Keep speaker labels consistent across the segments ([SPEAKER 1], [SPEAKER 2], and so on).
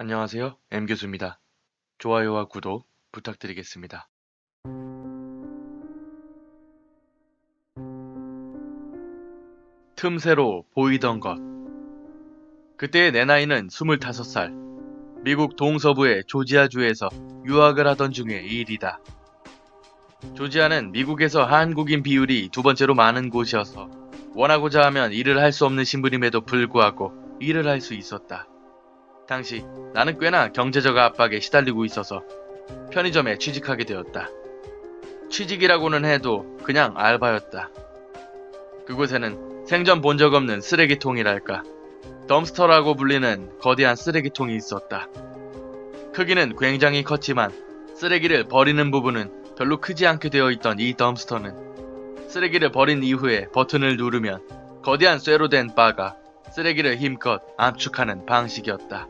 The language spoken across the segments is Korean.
[SPEAKER 1] 안녕하세요. M교수입니다. 좋아요와 구독 부탁드리겠습니다. 틈새로 보이던 것. 그때의 내 나이는 25살. 미국 동서부의 조지아주에서 유학을 하던 중의 일이다. 조지아는 미국에서 한국인 비율이 두 번째로 많은 곳이어서 원하고자 하면 일을 할 수 없는 신분임에도 불구하고 일을 할 수 있었다. 당시 나는 꽤나 경제적 압박에 시달리고 있어서 편의점에 취직하게 되었다. 취직이라고는 해도 그냥 알바였다. 그곳에는 생전 본 적 없는 쓰레기통이랄까, 덤스터라고 불리는 거대한 쓰레기통이 있었다. 크기는 굉장히 컸지만 쓰레기를 버리는 부분은 별로 크지 않게 되어 있던 이 덤스터는 쓰레기를 버린 이후에 버튼을 누르면 거대한 쇠로 된 바가 쓰레기를 힘껏 압축하는 방식이었다.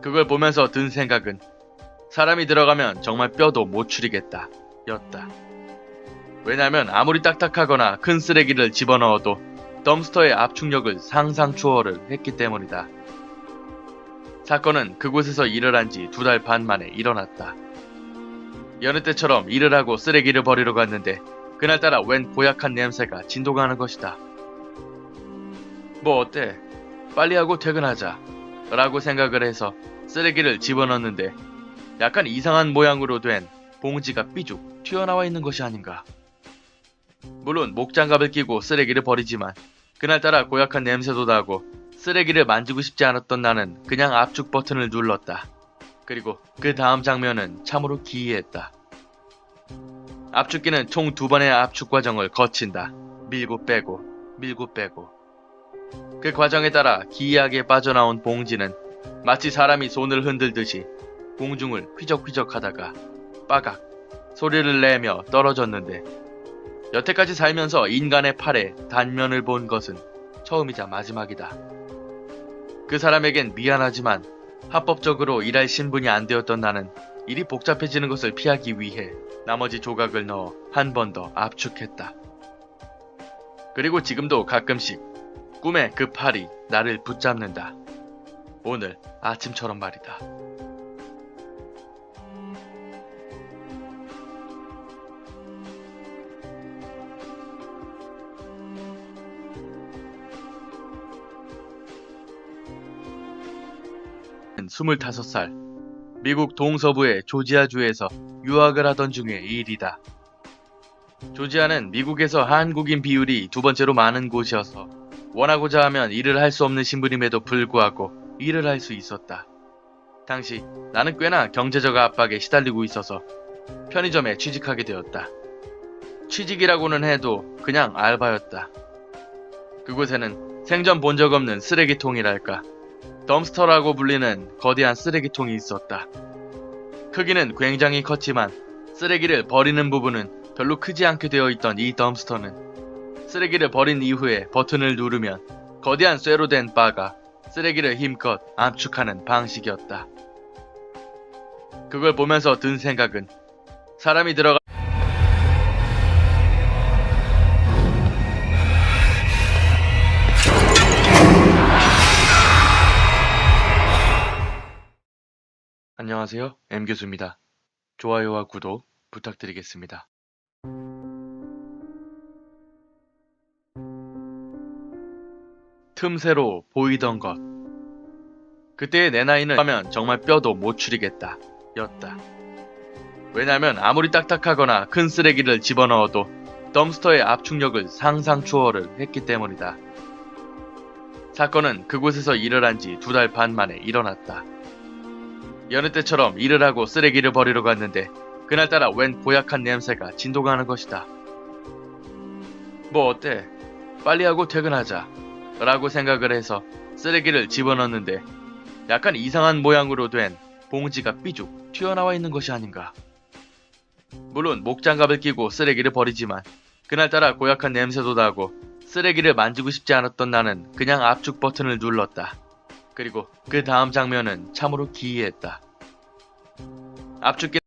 [SPEAKER 1] 그걸 보면서 든 생각은 사람이 들어가면 정말 뼈도 못 추리겠다 였다. 왜냐면 아무리 딱딱하거나 큰 쓰레기를 집어넣어도 덤스터의 압축력을 상상 초월을 했기 때문이다. 사건은 그곳에서 일을 한 지 2달 반 만에 일어났다. 여느 때처럼 일을 하고 쓰레기를 버리러 갔는데 그날따라 웬 고약한 냄새가 진동하는 것이다. 뭐 어때? 빨리 하고 퇴근하자 라고 생각을 해서 쓰레기를 집어넣는데 약간 이상한 모양으로 된 봉지가 삐죽 튀어나와 있는 것이 아닌가. 물론 목장갑을 끼고 쓰레기를 버리지만 그날따라 고약한 냄새도 나고 쓰레기를 만지고 싶지 않았던 나는 그냥 압축 버튼을 눌렀다. 그리고 그 다음 장면은 참으로 기이했다. 압축기는 총 2번의 압축 과정을 거친다. 밀고 빼고 밀고 빼고. 그 과정에 따라 기이하게 빠져나온 봉지는 마치 사람이 손을 흔들듯이 공중을 휘적휘적 하다가 빠각 소리를 내며 떨어졌는데, 여태까지 살면서 인간의 팔에 단면을 본 것은 처음이자 마지막이다. 그 사람에겐 미안하지만 합법적으로 일할 신분이 안 되었던 나는 일이 복잡해지는 것을 피하기 위해 나머지 조각을 넣어 한 번 더 압축했다. 그리고 지금도 가끔씩 꿈에 그 팔이 나를 붙잡는다. 오늘 아침처럼 말이다. 는 25살. 미국 동서부의 조지아주에서 유학을 하던 중의 일이다. 조지아는 미국에서 한국인 비율이 두 번째로 많은 곳이어서 원하고자 하면 일을 할 수 없는 신분임에도 불구하고 일을 할 수 있었다. 당시 나는 꽤나 경제적 압박에 시달리고 있어서 편의점에 취직하게 되었다. 취직이라고는 해도 그냥 알바였다. 그곳에는 생전 본 적 없는 쓰레기통이랄까, 덤스터라고 불리는 거대한 쓰레기통이 있었다. 크기는 굉장히 컸지만 쓰레기를 버리는 부분은 별로 크지 않게 되어 있던 이 덤스터는 쓰레기를 버린 이후에 버튼을 누르면 거대한 쇠로 된 바가 쓰레기를 힘껏 압축하는 방식이었다. 그걸 보면서 든 생각은 사람이 들어가 안녕하세요. M교수입니다. 좋아요와 구독 부탁드리겠습니다. 틈새로 보이던 것. 그때의 내 나이는 하면 정말 뼈도 못 추리겠다 였다. 왜냐면 아무리 딱딱하거나 큰 쓰레기를 집어넣어도 덤스터의 압축력을 상상 초월을 했기 때문이다. 사건은 그곳에서 일을 한 지 2달 반 만에 일어났다. 여느 때처럼 일을 하고 쓰레기를 버리러 갔는데 그날따라 웬 고약한 냄새가 진동하는 것이다. 뭐 어때? 빨리 하고 퇴근하자 라고 생각을 해서 쓰레기를 집어넣는데 약간 이상한 모양으로 된 봉지가 삐죽 튀어나와 있는 것이 아닌가. 물론 목장갑을 끼고 쓰레기를 버리지만 그날따라 고약한 냄새도 나고 쓰레기를 만지고 싶지 않았던 나는 그냥 압축 버튼을 눌렀다. 그리고 그 다음 장면은 참으로 기이했다. 압축기